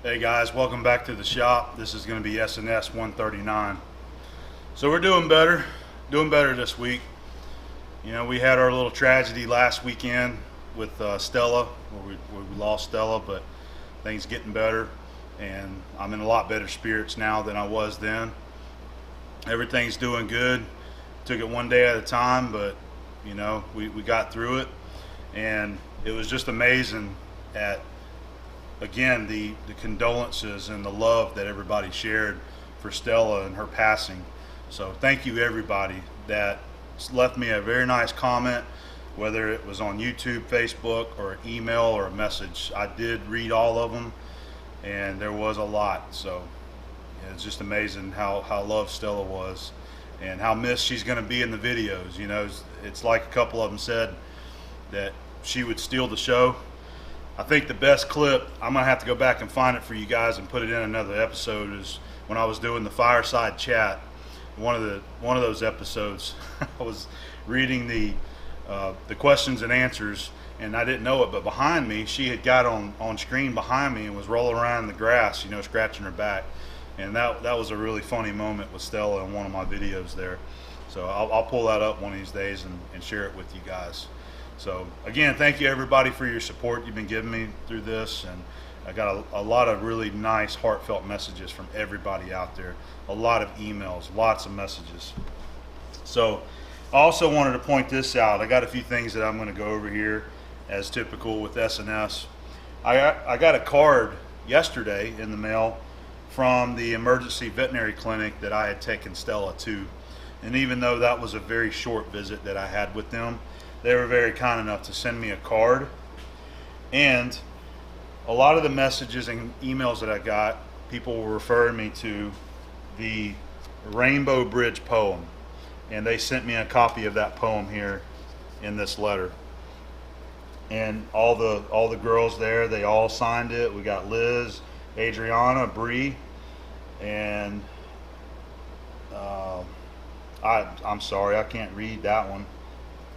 Hey guys, welcome back to the shop. This is going to be S&S 139. So we're doing better this week. You know, we had our little tragedy last weekend with Stella, where we lost Stella, but things getting better, and I'm in a lot better spirits now than I was then. Everything's doing good. Took it one day at a time, but you know, we got through it, and it was just amazing at again the condolences and the love that everybody shared for Stella and her passing. So thank you everybody that left me a very nice comment, whether it was on YouTube, Facebook, or an email or a message. I did read all of them, and there was a lot. So it's just amazing how loved Stella was and how missed she's going to be in the videos. You know, it's like a couple of them said that she would steal the show. I think the best clip, I'm gonna have to go back and find it for you guys and put it in another episode, is when I was doing the fireside chat. One of those episodes, I was reading the questions and answers, and I didn't know it, but behind me, she had got on screen behind me and was rolling around in the grass, you know, scratching her back. And that was a really funny moment with Stella in one of my videos there. So I'll pull that up one of these days and share it with you guys. So again, thank you everybody for your support you've been giving me through this, and I got a lot of really nice heartfelt messages from everybody out there, a lot of emails, lots of messages. So I also wanted to point this out. I got a few things that I'm going to go over here as typical with S&S. I got a card yesterday in the mail from the emergency veterinary clinic that I had taken Stella to, and even though that was a very short visit that I had with them, they were very kind enough to send me a card. And a lot of the messages and emails that I got, people were referring me to the Rainbow Bridge poem, and they sent me a copy of that poem here in this letter. And all the girls there, they all signed it. We got Liz, Adriana, Bree, and I'm sorry, I can't read that one.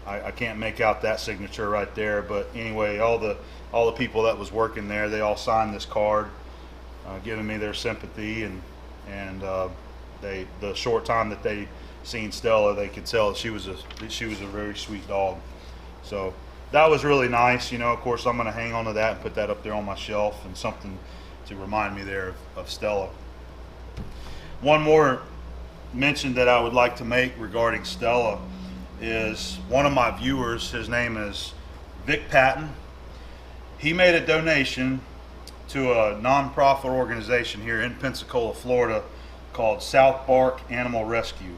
I can't make out that signature right there, but anyway, all the people that was working there, they all signed this card, giving me their sympathy, and the short time that they seen Stella, they could tell she was a very sweet dog. So that was really nice. You know, of course, I'm going to hang on to that and put that up there on my shelf, and something to remind me there of Stella. One more mention that I would like to make regarding Stella is one of my viewers. His name is Vic Patton. He made a donation to a nonprofit organization here in Pensacola, Florida, called South Bark Animal Rescue,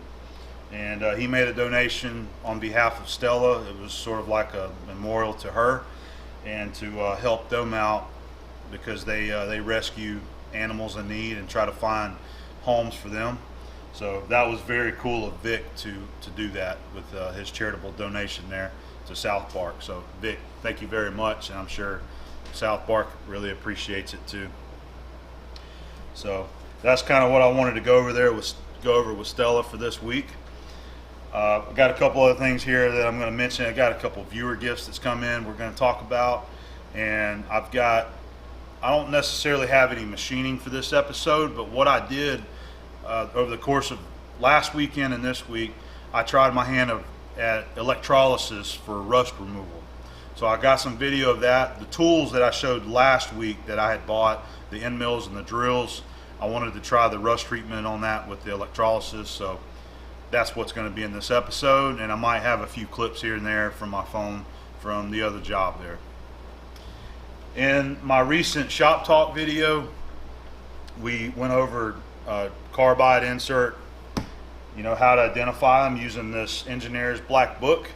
and he made a donation on behalf of Stella. It was sort of like a memorial to her, and to help them out, because they rescue animals in need and try to find homes for them. So that was very cool of Vic to do that with his charitable donation there to South Bark. So Vic, thank you very much, and I'm sure South Bark really appreciates it too. So that's kind of what I wanted to go over with Stella for this week. I got a couple other things here that I'm going to mention. I got a couple viewer gifts that's come in we're going to talk about, and I don't necessarily have any machining for this episode, but what I did over the course of last weekend and this week, I tried my hand at electrolysis for rust removal. So I got some video of that. The tools that I showed last week that I had bought, the end mills and the drills, I wanted to try the rust treatment on that with the electrolysis. So that's what's going to be in this episode, and I might have a few clips here and there from my phone from the other job there. In my recent shop talk video, we went over carbide insert, you know, how to identify them using this engineer's black book.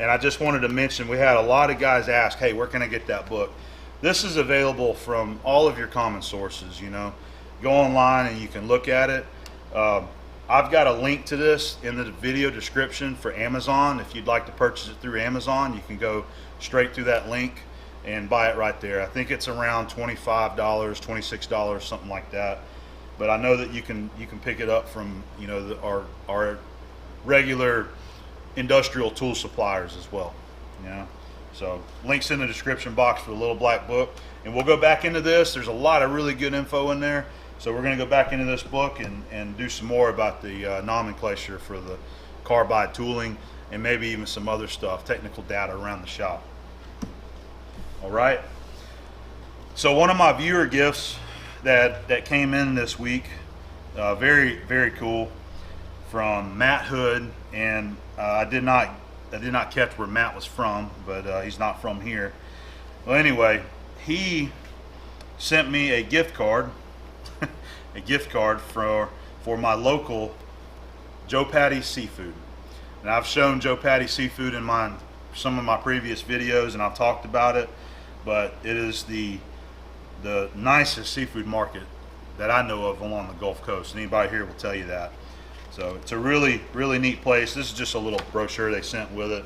And I just wanted to mention, we had a lot of guys ask, hey, where can I get that book? This is available from all of your common sources. You know, go online and you can look at it. I've got a link to this in the video description for Amazon. If you'd like to purchase it through Amazon, you can go straight through that link and buy it right there. I think it's around $25, $26, something like that. But I know that you can pick it up from, you know, our regular industrial tool suppliers as well. You know, So links in the description box for the little black book. And we'll go back into this. There's a lot of really good info in there. So we're going to go back into this book and do some more about the nomenclature for the carbide tooling, and maybe even some other stuff, technical data around the shop. All right. So one of my viewer gifts that came in this week, very, very cool, from Matt Hood, and I did not catch where Matt was from, but he's not from here. Well, anyway, he sent me a gift card, a gift card for my local Joe Patty's Seafood. And I've shown Joe Patty's Seafood in some of my previous videos, and I've talked about it, but it is the nicest seafood market that I know of along the Gulf Coast. Anybody here will tell you that. So it's a really, really neat place. This is just a little brochure they sent with it.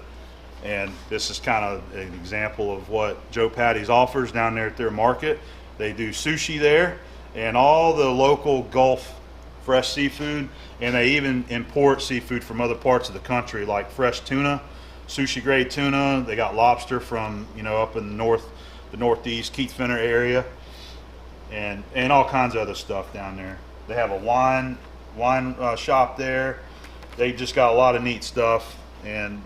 And this is kind of an example of what Joe Patty's offers down there at their market. They do sushi there and all the local Gulf fresh seafood. And they even import seafood from other parts of the country, like fresh tuna, sushi grade tuna. They got lobster from, up in the northeast, Keith Fenner area. And all kinds of other stuff down there. They have a wine shop there. They just got a lot of neat stuff, and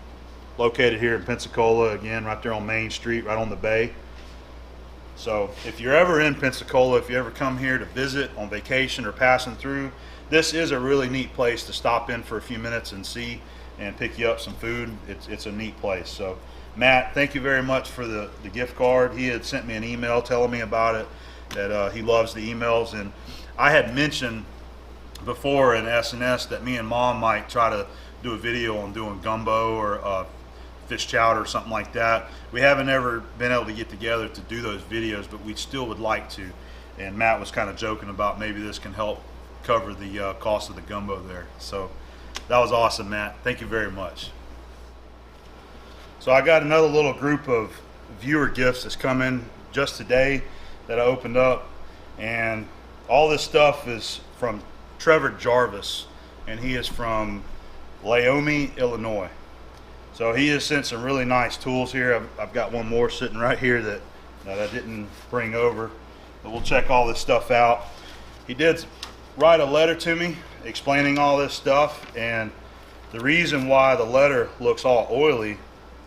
located here in Pensacola, again, right there on Main Street, right on the bay. So if you're ever in Pensacola, if you ever come here to visit on vacation or passing through, this is a really neat place to stop in for a few minutes and see and pick you up some food. It's a neat place. So Matt, thank you very much for the gift card. He had sent me an email telling me about it, that he loves the emails. And I had mentioned before in SNS that me and Mom might try to do a video on doing gumbo or fish chowder or something like that. We haven't ever been able to get together to do those videos, but we still would like to. And Matt was kind of joking about maybe this can help cover the cost of the gumbo there. So that was awesome, Matt. Thank you very much. So I got another little group of viewer gifts that's come in just today that I opened up, and all this stuff is from Trevor Jarvis, and he is from Laomie, Illinois. So he has sent some really nice tools here. I've got one more sitting right here that I didn't bring over, but we'll check all this stuff out. He did write a letter to me explaining all this stuff, and the reason why the letter looks all oily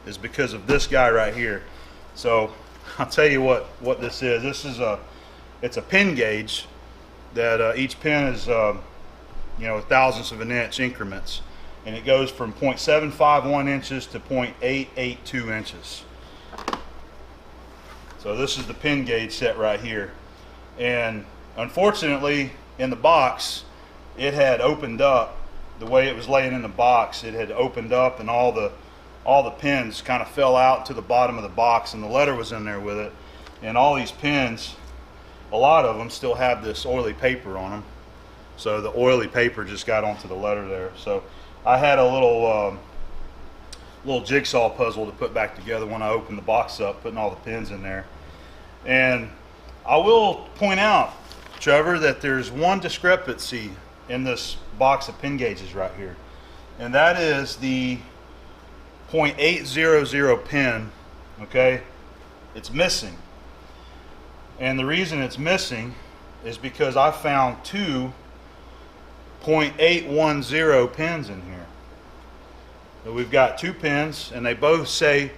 is because of this guy right here. So I'll tell you what this is. It's a pin gauge that each pin is thousandths of an inch increments, and it goes from 0.751 inches to 0.882 inches. So this is the pin gauge set right here, and unfortunately in the box it had opened up. The way it was laying in the box, it had opened up, and all the pins kind of fell out to the bottom of the box, and the letter was in there with it. And all these pins, a lot of them still have this oily paper on them. So the oily paper just got onto the letter there. So I had a little jigsaw puzzle to put back together when I opened the box up, putting all the pins in there. And I will point out, Trevor, that there's one discrepancy in this box of pin gauges right here. And that is the 0.800 pin, okay? It's missing. And the reason it's missing is because I found two 0.810 pins in here. So we've got two pins, and they both say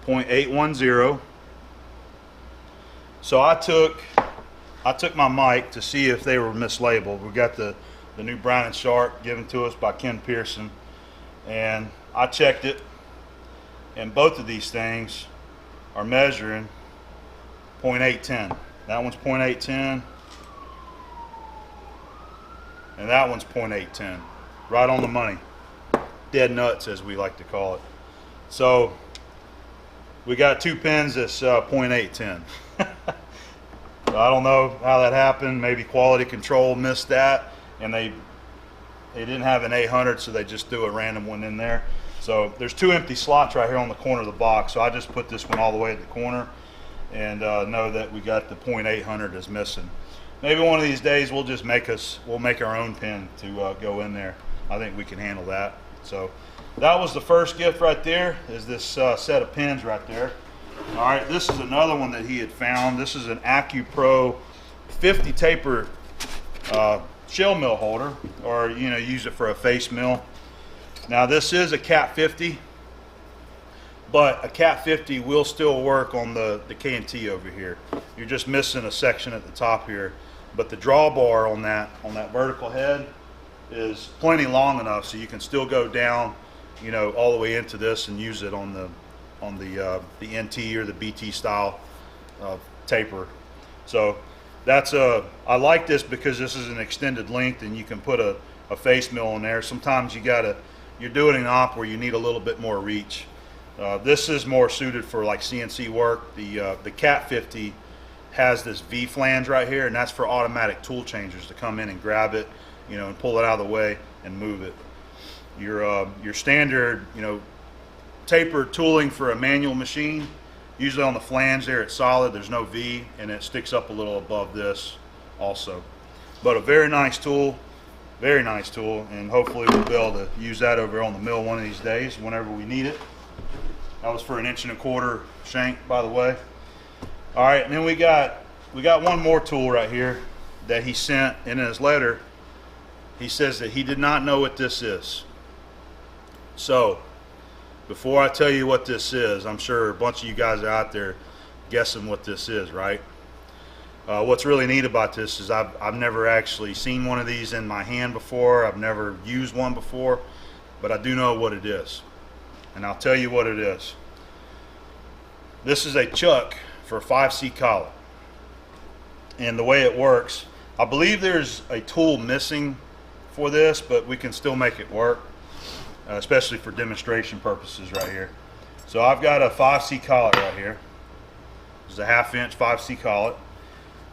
0.810. So I took my mic to see if they were mislabeled. We got the new Brown & Sharp given to us by Ken Pearson, and I checked it, and both of these things are measuring 0.810. That one's 0.810, and that one's 0.810. Right on the money. Dead nuts, as we like to call it. So we got two pins that's 0.810. So I don't know how that happened. Maybe quality control missed that, and they didn't have an 800, so they just threw a random one in there. So there's two empty slots right here on the corner of the box. So I just put this one all the way at the corner, and know that we got the 0.800 is missing. Maybe one of these days we'll make our own pin to go in there. I think we can handle that. So that was the first gift right there, is this set of pins right there. All right, this is another one that he had found. This is an AccuPro 50 taper shell mill holder, or use it for a face mill. Now this is a Cat 50, but a Cat 50 will still work on the K&T over here. You're just missing a section at the top here, but the drawbar on that vertical head is plenty long enough so you can still go down, all the way into this and use it on the NT or the BT style taper. So that's I like this because this is an extended length and you can put a face mill in there. Sometimes you're doing an op where you need a little bit more reach. This is more suited for like CNC work. The Cat 50 has this V flange right here, and that's for automatic tool changers to come in and grab it, and pull it out of the way and move it. Your standard, taper tooling for a manual machine, usually on the flange there it's solid, there's no V, and it sticks up a little above this also. But a very nice tool, and hopefully we'll be able to use that over on the mill one of these days whenever we need it. That was for an 1¼ inch shank, by the way. All right, and then we got one more tool right here that he sent, and in his letter he says that he did not know what this is. So before I tell you what this is, I'm sure a bunch of you guys are out there guessing what this is, right? What's really neat about this is I've never actually seen one of these in my hand before. I've never used one before, but I do know what it is, and I'll tell you what it is. This is a chuck for a 5C collet, and the way it works, I believe there's a tool missing for this, but we can still make it work, especially for demonstration purposes right here. So I've got a 5C collet right here. This is a 1/2 inch 5C collet,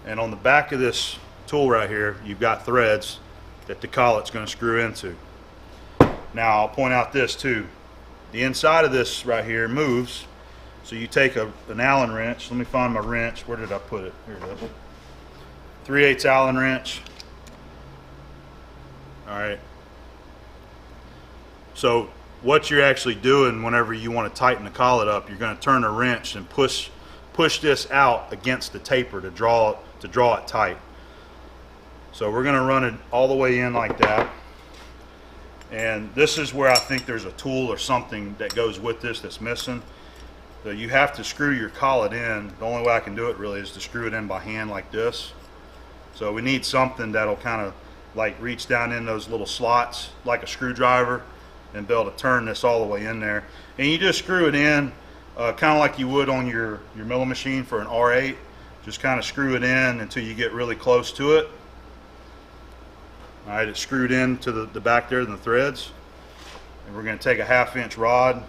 and on the back of this tool right here you've got threads that the collet's going to screw into. Now I'll point out this too, the inside of this right here moves, so you take an Allen wrench. Let me find my wrench. Where did I put it? Here it is. 3/8 Allen wrench. All right, so what you're actually doing whenever you want to tighten the collet up, you're going to turn the wrench and push this out against the taper to draw it tight. So we're going to run it all the way in like that, and this is where I think there's a tool or something that goes with this that's missing. So you have to screw your collet in. The only way I can do it really is to screw it in by hand like this. So we need something that'll kind of like reach down in those little slots like a screwdriver and be able to turn this all the way in there. And you just screw it in kind of like you would on your milling machine for an R8. Just kind of screw it in until you get really close to it. All right, it's screwed into the back there in the threads. And we're going to take a 1/2 inch rod,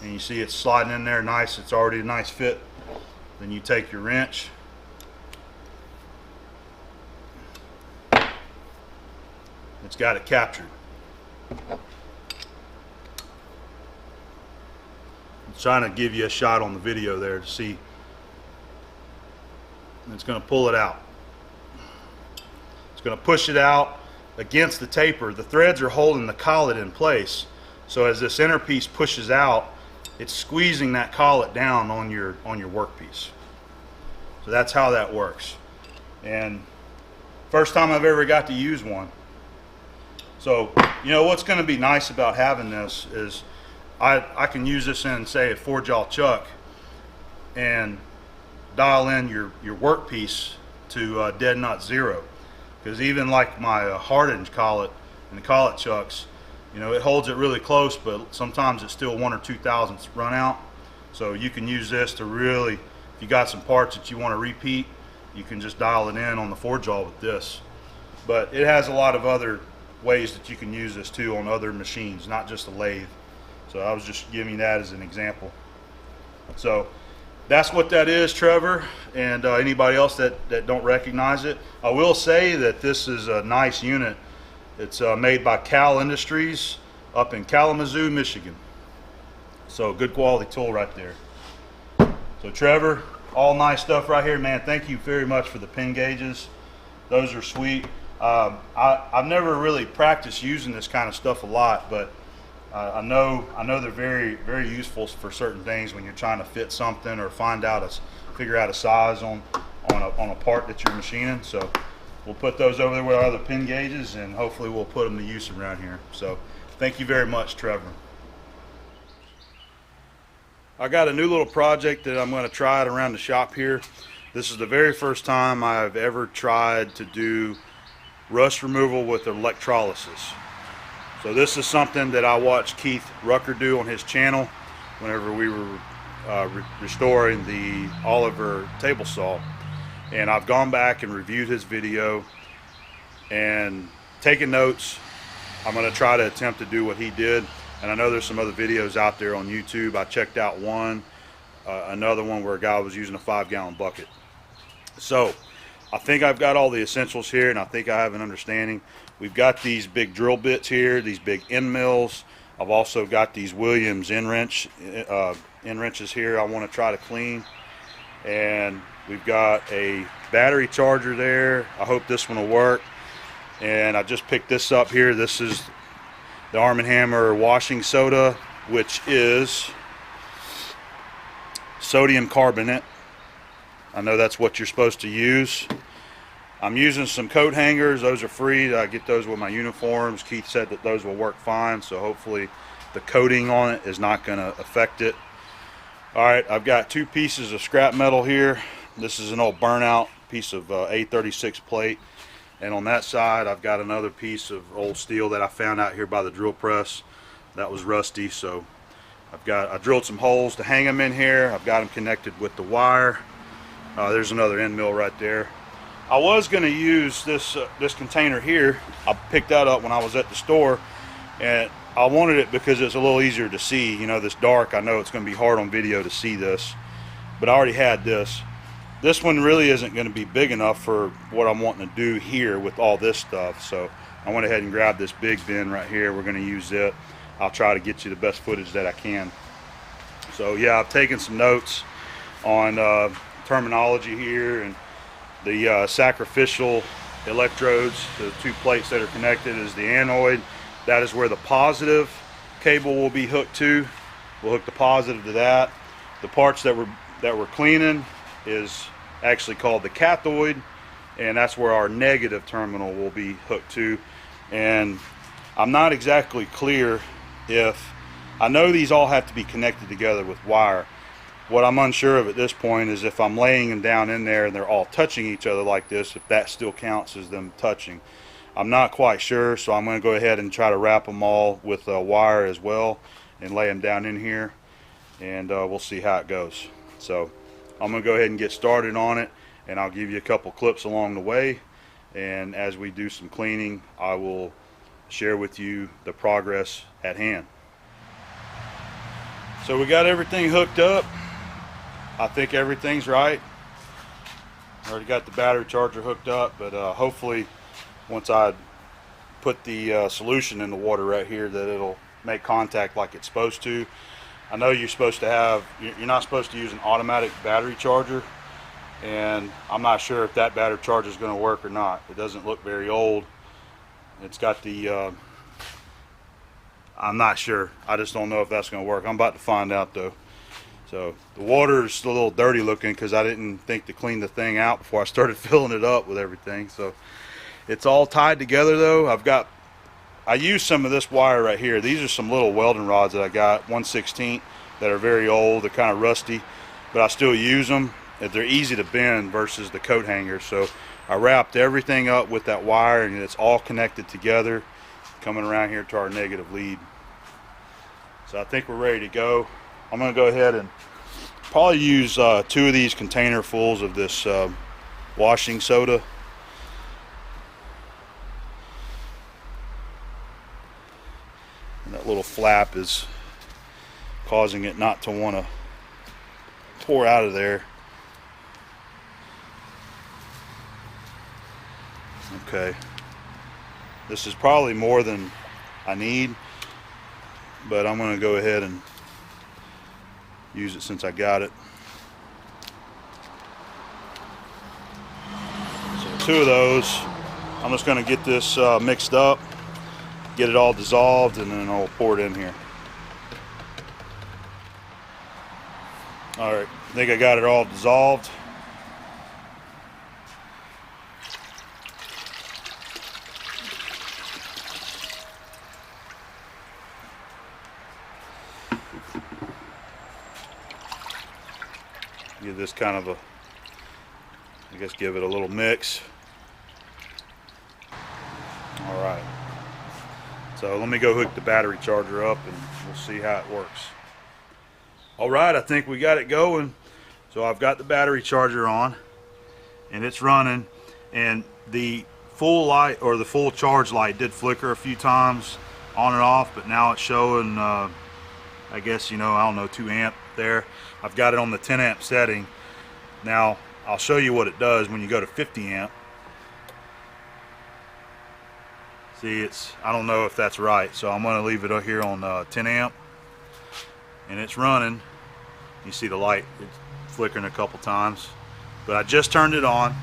and you see it's sliding in there nice. It's already a nice fit. Then you take your wrench, it's got it captured. I'm trying to give you a shot on the video there to see. It's going to pull it out. It's going to push it out against the taper. The threads are holding the collet in place, so as this inner piece pushes out, it's squeezing that collet down on your workpiece. So that's how that works. And first time I've ever got to use one. So what's going to be nice about having this is I can use this in, say, a 4-jaw chuck and dial in your workpiece to dead nut 0, because even like my hardened collet and the collet chucks, it holds it really close, but sometimes it's still 1 or 2 thousandths run out. So you can use this to really, if you got some parts that you want to repeat, you can just dial it in on the 4-jaw with this. But it has a lot of other ways that you can use this too on other machines, not just a lathe. So I was just giving you that as an example. So that's what that is, Trevor, and anybody else that don't recognize it. I will say that this is a nice unit. It's made by Cal Industries up in Kalamazoo, Michigan. So good quality tool right there. So Trevor, all nice stuff right here, man. Thank you very much for the pin gauges. Those are sweet. I've never really practiced using this kind of stuff a lot, but I know they're very useful for certain things when you're trying to fit something or figure out a size on a part that you're machining. So we'll put those over there with our other pin gauges, and hopefully we'll put them to use around here. So thank you very much, Trevor. I got a new little project that I'm going to try it around the shop here. This is the very first time I've ever tried to do rust removal with electrolysis. So this is something that I watched Keith Rucker do on his channel whenever we were restoring the Oliver table saw. And I've gone back and reviewed his video and taken notes. I'm going to try to attempt to do what he did. And I know there's some other videos out there on YouTube. I checked out another one where a guy was using a 5-gallon bucket. So I think I've got all the essentials here, and I think I have an understanding. We've got these big drill bits here, these big end mills. I've also got these Williams end wrenches here I want to try to clean. And we've got a battery charger there. I hope this one will work. And I just picked this up here. This is the Arm & Hammer washing soda, which is sodium carbonate. I know that's what you're supposed to use. I'm using some coat hangers. Those are free. I get those with my uniforms. Keith said that those will work fine, so hopefully the coating on it is not going to affect it. Alright, I've got 2 pieces of scrap metal here. This is an old burnout piece of A36 plate. And on that side, I've got another piece of old steel that I found out here by the drill press that was rusty. So I drilled some holes to hang them in here. I've got them connected with the wire. There's another end mill right there. I was going to use this container here. I picked that up when I was at the store, and I wanted it because it's a little easier to see. You know, this dark, I know it's going to be hard on video to see this, but I already had this. This one really isn't going to be big enough for what I'm wanting to do here with all this stuff. So I went ahead and grabbed this big bin right here. We're going to use it. I'll try to get you the best footage that I can. So yeah, I've taken some notes on terminology here, and the sacrificial electrodes, the 2 plates that are connected, is the anode. That is where the positive cable will be hooked to. We'll hook the positive to that. The parts that we're cleaning is actually called the cathode, and that's where our negative terminal will be hooked to. And I'm not exactly clear if, I know these all have to be connected together with wire. What I'm unsure of at this point is if I'm laying them down in there and they're all touching each other like this, if that still counts as them touching. I'm not quite sure, so I'm going to go ahead and try to wrap them all with wire as well and lay them down in here, and we'll see how it goes. So I'm going to go ahead and get started on it, and I'll give you a couple clips along the way, and as we do some cleaning, I will share with you the progress at hand. So we got everything hooked up. I think everything's right. I already got the battery charger hooked up, but hopefully once I put the solution in the water right here that it'll make contact like it's supposed to. I know you're not supposed to use an automatic battery charger, and I'm not sure if that battery charger is going to work or not. It doesn't look very old. It's got the I'm not sure. I just don't know if that's going to work. I'm about to find out though. So the water is a little dirty looking because I didn't think to clean the thing out before I started filling it up with everything. So it's all tied together though. I used some of this wire right here. These are some little welding rods that I got, 1/16, that are very old. They're kind of rusty, but I still use them. They're easy to bend versus the coat hanger. So I wrapped everything up with that wire, and it's all connected together, coming around here to our negative lead. So I think we're ready to go. I'm going to go ahead and probably use 2 of these container fulls of this washing soda. And that little flap is causing it not to want to pour out of there. Okay, this is probably more than I need, but I'm going to go ahead and use it since I got it. So 2 of those. I'm just going to get this mixed up, get it all dissolved, and then I'll pour it in here. All right, I think I got it all dissolved. Give this kind of a, I guess, give it a little mix. All right, so let me go hook the battery charger up and we'll see how it works. All right, I think we got it going. So I've got the battery charger on and it's running, and the full light, or the full charge light, did flicker a few times on and off, but now it's showing I guess, I don't know, 2 amp there. I've got it on the 10 amp setting. Now I'll show you what it does when you go to 50 amp. See, I don't know if that's right, so I'm going to leave it here on 10 amp, and it's running. You see the light, it's flickering a couple times, but I just turned it on.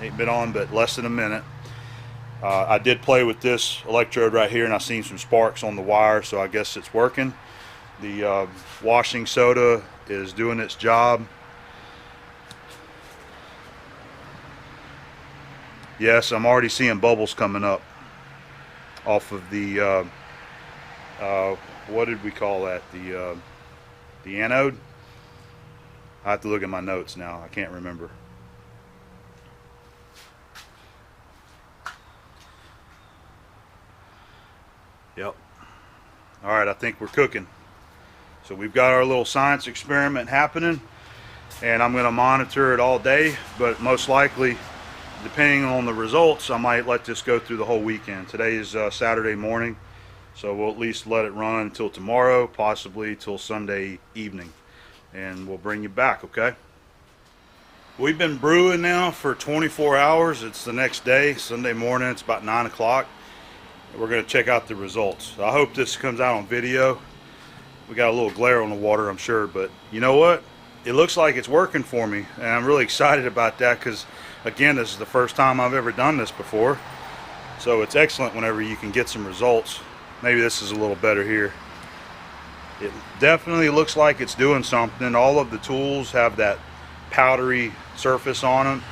Ain't been on but less than a minute. I did play with this electrode right here and I seen some sparks on the wire, so I guess it's working. The washing soda is doing its job. Yes, I'm already seeing bubbles coming up off of the what did we call that, the anode? I have to look at my notes now, I can't remember. Yep. All right, I think we're cooking. So we've got our little science experiment happening, and I'm going to monitor it all day, but most likely, depending on the results, I might let this go through the whole weekend. Today is Saturday morning, so we'll at least let it run until tomorrow, possibly till Sunday evening, and we'll bring you back, okay? We've been brewing now for 24 hours. It's the next day, Sunday morning. It's about 9 o'clock. We're going to check out the results. I hope this comes out on video. We got a little glare on the water, I'm sure, but you know what? It looks like it's working for me, and I'm really excited about that because, again, this is the first time I've ever done this before. So it's excellent whenever you can get some results. Maybe this is a little better here. It definitely looks like it's doing something. All of the tools have that powdery surface on them.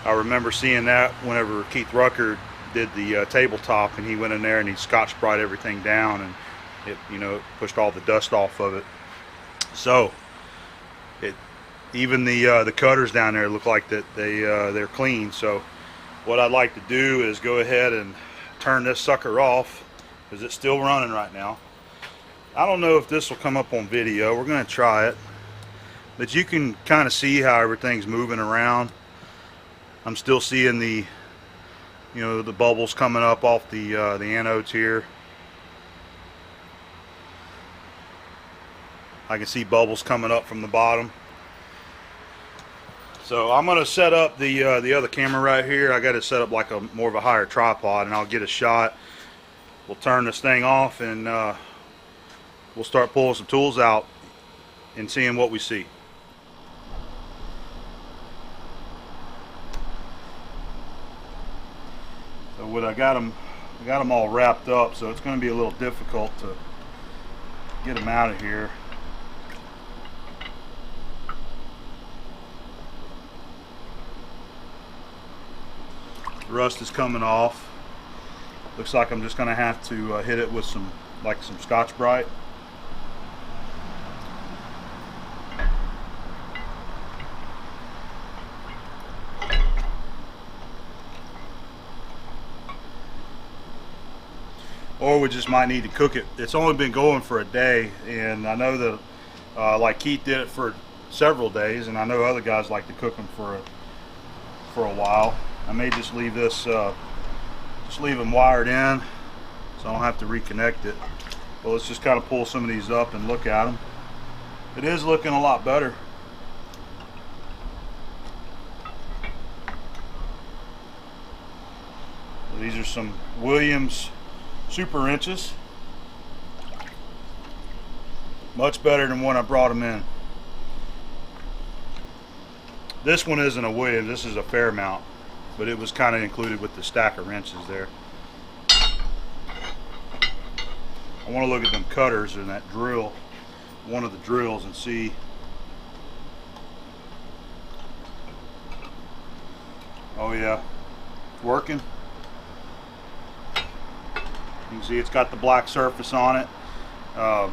I remember seeing that whenever Keith Rucker did the tabletop, and he went in there and he Scotch-Brite everything down, and it, pushed all the dust off of it. So even the cutters down there look like that they're clean. So what I'd like to do is go ahead and turn this sucker off because it's still running right now. I don't know if this will come up on video. We're going to try it, but you can kind of see how everything's moving around. I'm still seeing the the bubbles coming up off the anodes here. I can see bubbles coming up from the bottom. So I'm going to set up the other camera right here. I got it set up like more of a higher tripod, and I'll get a shot. We'll turn this thing off, and we'll start pulling some tools out and seeing what we see. So what I got them all wrapped up, so it's going to be a little difficult to get them out of here. The rust is coming off. Looks like I'm just going to have to hit it with some Scotch-Brite. Or we just might need to cook it. It's only been going for a day, and I know that like Keith did it for several days, and I know other guys like to cook them for a while. I may just leave this, just leave them wired in, so I don't have to reconnect it. But let's just kind of pull some of these up and look at them. It is looking a lot better. These are some Williams Super Inches. Much better than when I brought them in. This one isn't a Williams, this is a Fairmount, but it was kind of included with the stack of wrenches there. I want to look at them cutters and that drill, one of the drills, and see Oh yeah, it's working. You can see it's got the black surface on it. Well,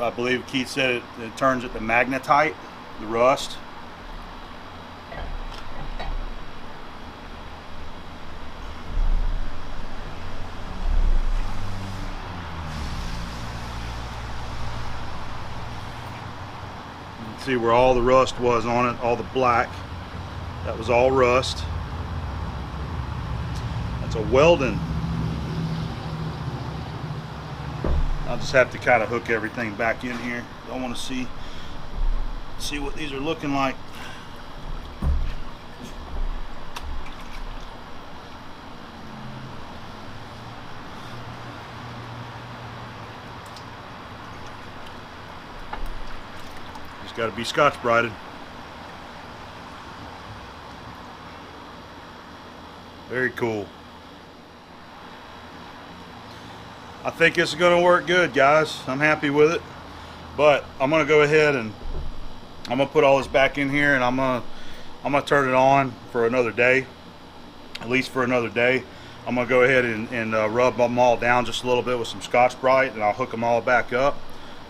I believe Keith said it turns it to magnetite, the rust. You can see where all the rust was on it, all the black. That was all rust. That's a welding. I'll just have to kind of hook everything back in here. I want to see what these are looking like. Just got to be Scotch-Brighted. Very cool. I think it's going to work good, guys. I'm happy with it. But I'm going to go ahead and I'm going to put all this back in here, and I'm going to turn it on for another day. At least for another day. I'm going to go ahead and rub them all down just a little bit with some Scotch-Brite, and I'll hook them all back up,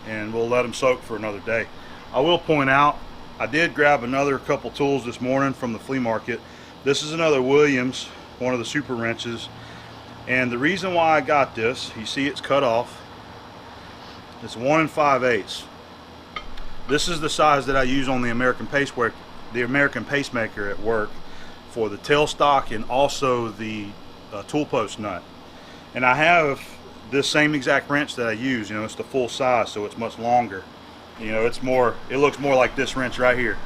and we'll let them soak for another day. I will point out, I did grab another couple tools this morning from the flea market. This is another Williams, one of the super wrenches. And the reason why I got this, you see it's cut off. It's 1 5/8. This is the size that I use on the American pacemaker at work for the tailstock and also the tool post nut. And I have this same exact wrench that I use. You know, it's the full size, so it's much longer. You know, it looks more like this wrench right here.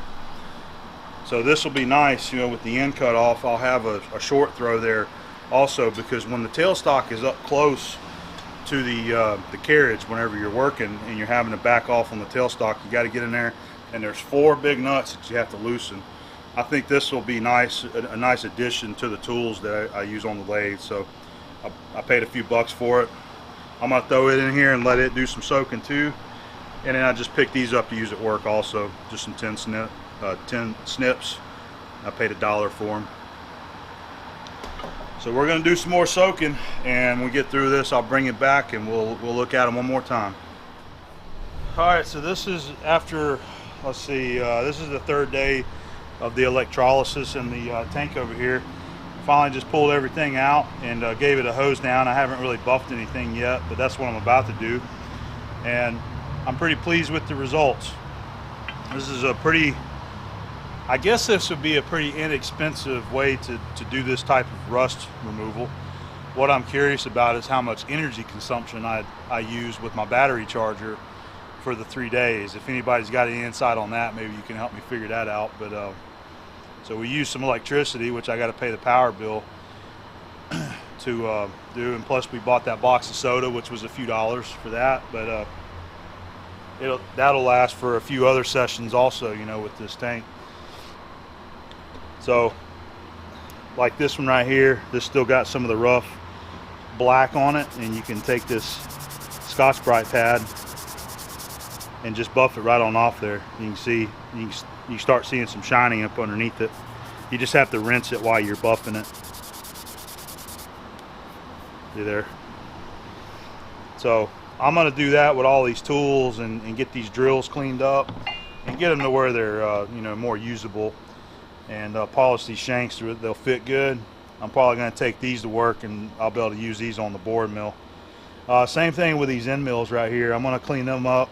So this will be nice, you know, with the end cut off. I'll have a short throw there also, because when the tailstock is up close to the carriage, whenever you're working and you're having to back off on the tailstock, you got to get in there, and there's 4 big nuts that you have to loosen. I think this will be nice, a nice addition to the tools that I use on the lathe. So I paid a few bucks for it. I'm gonna throw it in here and let it do some soaking too, and then I just picked these up to use at work also, just some 10 snips. I paid $1 for them. So we're going to do some more soaking, and when we get through this, I'll bring it back and we'll look at them one more time. All right, so this is after, let's see, this is the 3rd day of the electrolysis in the tank over here. Finally just pulled everything out and gave it a hose down. I haven't really buffed anything yet, but that's what I'm about to do. And I'm pretty pleased with the results. This is a pretty, I guess this would be a pretty inexpensive way to do this type of rust removal. What I'm curious about is how much energy consumption I use with my battery charger for the 3 days. If anybody's got any insight on that, maybe you can help me figure that out. But so we use some electricity, which I got to pay the power bill to do, and plus we bought that box of soda, which was a few dollars for that. But that'll last for a few other sessions also, you know, with this tank. So like this one right here, this still got some of the rough black on it, and you can take this Scotch-Brite pad and just buff it right on off there. You can see, you start seeing some shining up underneath it. You just have to rinse it while you're buffing it. See there? So I'm going to do that with all these tools and get these drills cleaned up and get them to where they're you know, more usable, and polish these shanks so they'll fit good. I'm probably going to take these to work, and I'll be able to use these on the board mill. Same thing with these end mills right here. I'm going to clean them up.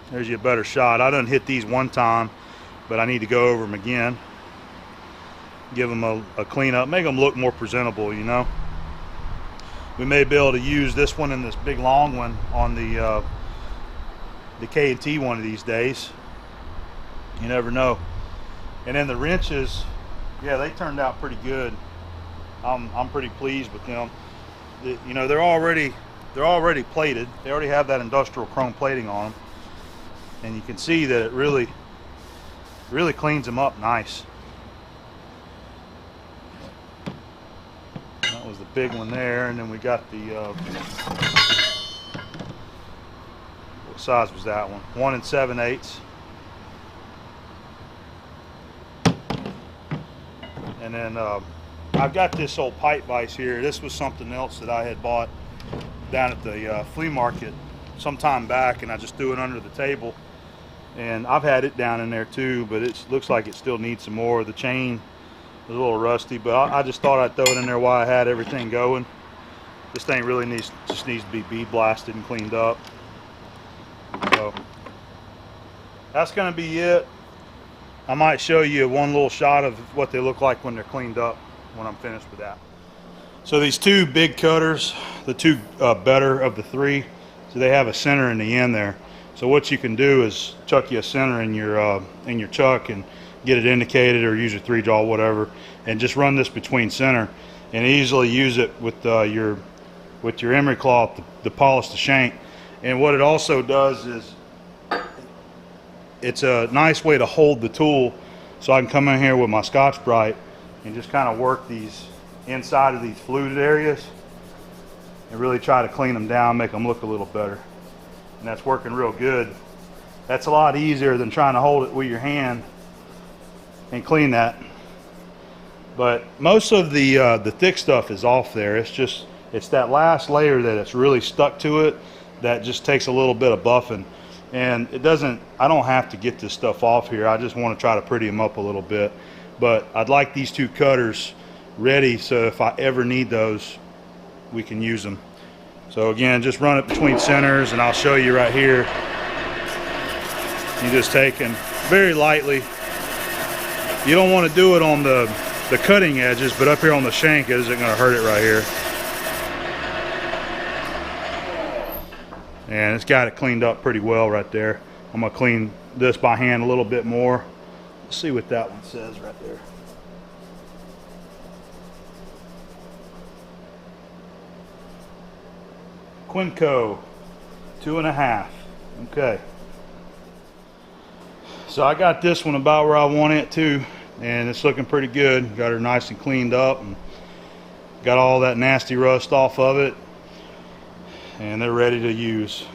There's you a better shot. I done hit these one time, but I need to go over them again. Give them a clean up, make them look more presentable, you know. We may be able to use this one and this big long one on the K&T one of these days. You never know. And then the wrenches, yeah, they turned out pretty good. I'm pretty pleased with them. You know, they're already plated. They already have that industrial chrome plating on them, and you can see that it really cleans them up nice. That was the big one there, and then we got the what size was that one? 1 7/8. And then I've got this old pipe vise here. This was something else that I had bought down at the flea market some time back, and I just threw it under the table. And I've had it down in there too, but it looks like it still needs some more. The chain is a little rusty, but I just thought I'd throw it in there while I had everything going. This thing really just needs to be bead blasted and cleaned up. So that's going to be it. I might show you one little shot of what they look like when they're cleaned up when I'm finished with that. So these two big cutters, the two better of the three, so they have a center in the end there. So what you can do is chuck you a center in your chuck and get it indicated, or use a 3-jaw, whatever, and just run this between center and easily use it with your emery cloth to polish the shank. And what it also does is it's a nice way to hold the tool, so I can come in here with my Scotch-Brite and just kind of work these inside of these fluted areas and really try to clean them down, make them look a little better. And that's working real good. That's a lot easier than trying to hold it with your hand and clean that. But most of the thick stuff is off there. It's that last layer that it's really stuck to it that just takes a little bit of buffing. And I don't have to get this stuff off here. I just want to try to pretty them up a little bit. But I'd like these two cutters ready, so if I ever need those, we can use them. So again, just run it between centers, and I'll show you right here. You just take them very lightly. You don't want to do it on the cutting edges, but up here on the shank, it isn't going to hurt it right here. And it's got it cleaned up pretty well right there. I'm going to clean this by hand a little bit more. Let's see what that one says right there. Quinco 2.5. Okay. So I got this one about where I want it to, and it's looking pretty good. Got her nice and cleaned up and got all that nasty rust off of it, and they're ready to use.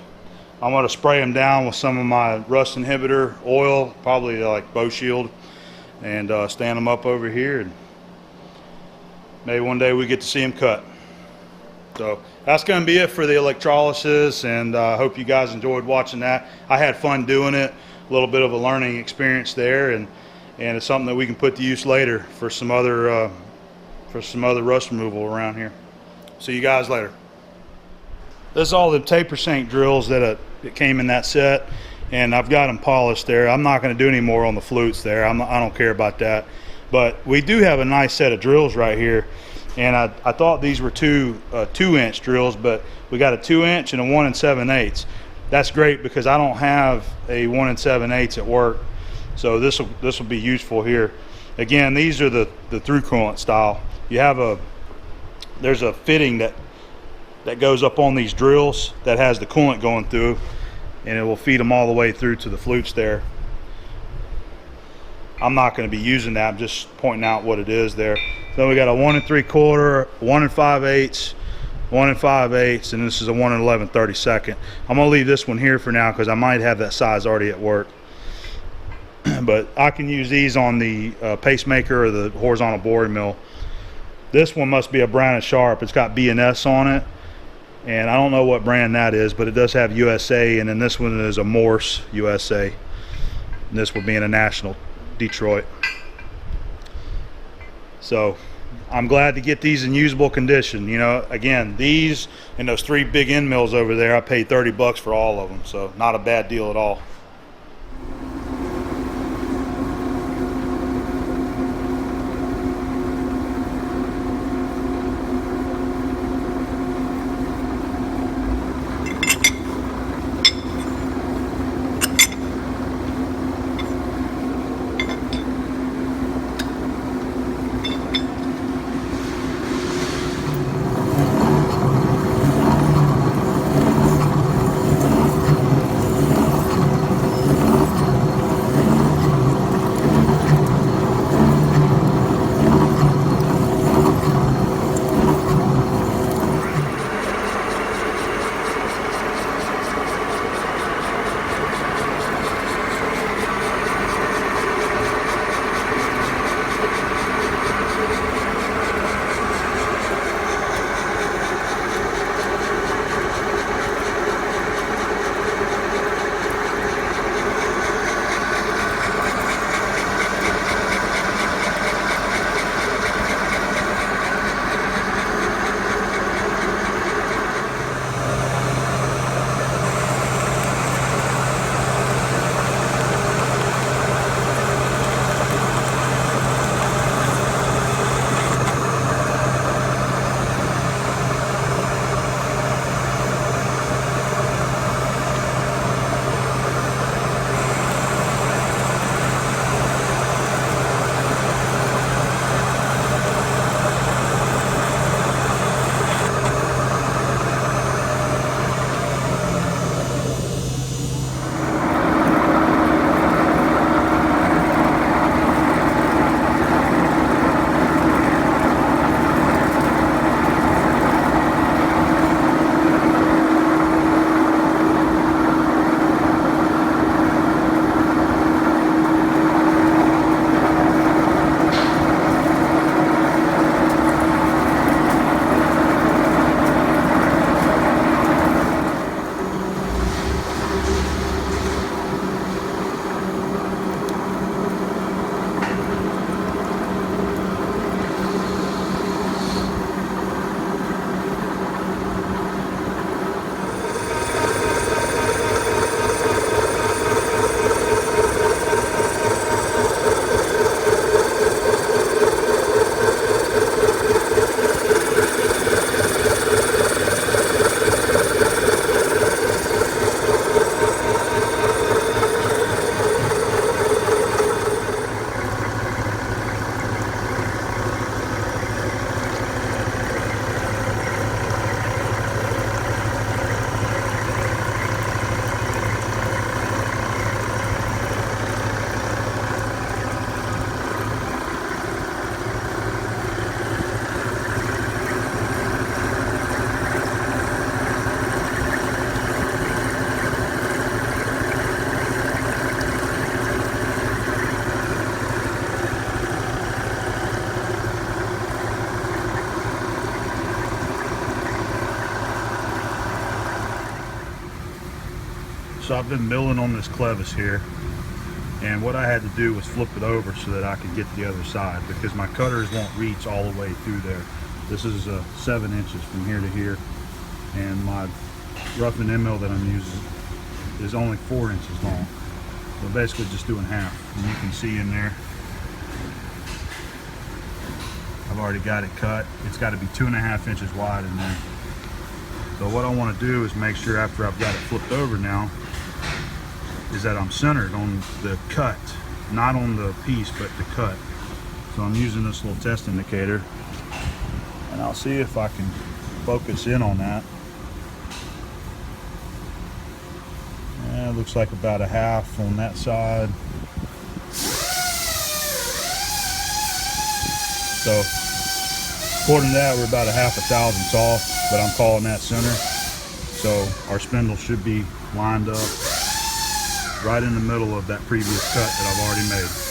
I'm going to spray them down with some of my rust inhibitor oil, probably like Bow Shield, and stand them up over here, and maybe one day we get to see them cut. So that's going to be it for the electrolysis, and I hope you guys enjoyed watching that. I had fun doing it, a little bit of a learning experience there, and it's something that we can put to use later for some other rust removal around here. See you guys later. This is all the taper sink drills that came in that set, and I've got them polished there. I'm not going to do any more on the flutes there. I don't care about that. But we do have a nice set of drills right here, and I thought these were two 2-inch drills, but we got a 2-inch and a 1 7/8. That's great because I don't have a 1 7/8 at work, so this will be useful here. Again, these are the through coolant style. There's a fitting that goes up on these drills that has the coolant going through, and it will feed them all the way through to the flutes there. I'm not going to be using that. I'm just pointing out what it is there. Then we got a 1 3/4, 1 5/8, 1 5/8, and this is a 1 11/32. I'm going to leave this one here for now because I might have that size already at work. But I can use these on the pacemaker or the horizontal boring mill. This one must be a Brown & Sharp. It's got B&S on it, and I don't know what brand that is, but it does have USA, and then this one is a Morse USA, and this one being a National Detroit. So I'm glad to get these in usable condition. You know, again, these and those 3 big end mills over there, I paid $30 for all of them, so not a bad deal at all. So I've been milling on this Clevis here, and what I had to do was flip it over so that I could get to the other side, because my cutters won't reach all the way through there. This is 7 inches from here to here, and my rough and end mill that I'm using is only 4 inches long. So basically just doing half, and you can see in there I've already got it cut. It's got to be 2.5 inches wide in there. So what I want to do is make sure, after I've got it flipped over now, is that I'm centered on the cut, not on the piece, but the cut. So I'm using this little test indicator, and I'll see if I can focus in on that. Yeah, it looks like about a half on that side. So according to that, we're about a half a thousandths off, but I'm calling that center. So our spindle should be lined up right in the middle of that previous cut that I've already made.